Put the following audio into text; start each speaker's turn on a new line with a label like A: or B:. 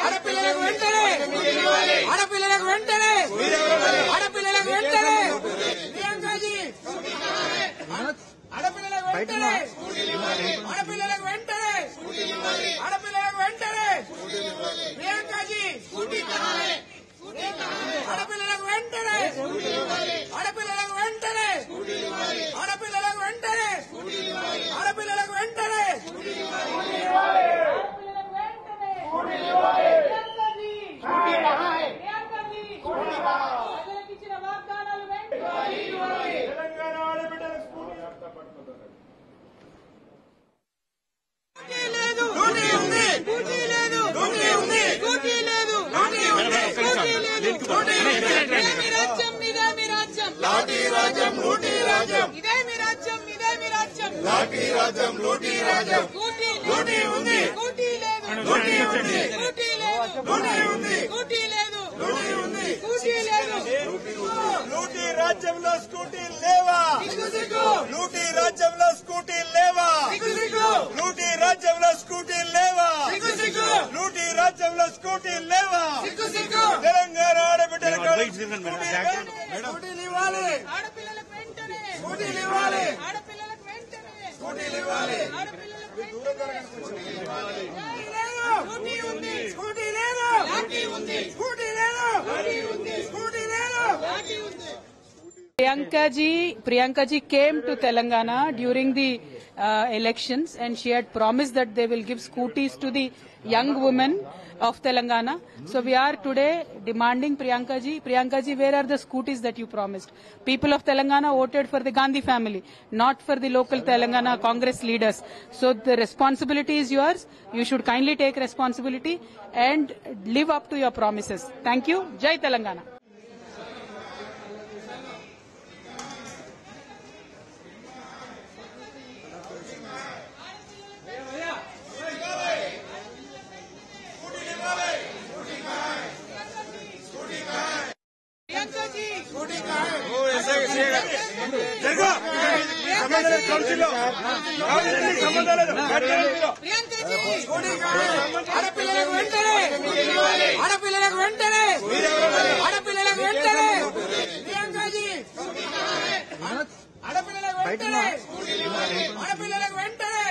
A: ఆడపిల్లలకు వెంటనే ప్రియాంకాజీ ఆడపిల్లలకు వెంటనే ప్రియాంకాజీ ఆడపిల్లలకు వెంటనే లాఠీ రాజ్యం లూటీ రాజ్యం ఇదే మీ రాజ్యం లాఠీ రాజ్యం లూటీ రాజ్యం లూటీ ఉంది లూటీ రాజ్యంలో స్కూటీ లేవా లూటీ రాజ్యంలో స్కూటీ లేవా లూటీ రాజ్యంలో స్కూటీ లేవా లూటీ రాజ్యంలో స్కూటీ లేవా తెలంగాణ ఆడబిడ్డలకు స్కూటీలు ఇవ్వాలి స్కూటీలు ఇవ్వాలి స్కూటీలు ఇవ్వాలి స్కూటీ లేదు స్కూటీ లేదు స్కూటీ లేదు
B: Priyanka ji came to Telangana during the elections, and she had promised that they will give scooties to the young women of Telangana. So we are today demanding Priyanka ji, where are the scooties that you promised? People of Telangana voted for the Gandhi family, not for the local Telangana Congress leaders. So the responsibility is yours. You should kindly take responsibility and live up to your promises. Thank you. Jai Telangana.
A: ఆడపిల్లలకు వెంటనే ప్రియాంకాజీ ఆడపిల్లలకు వెంటనే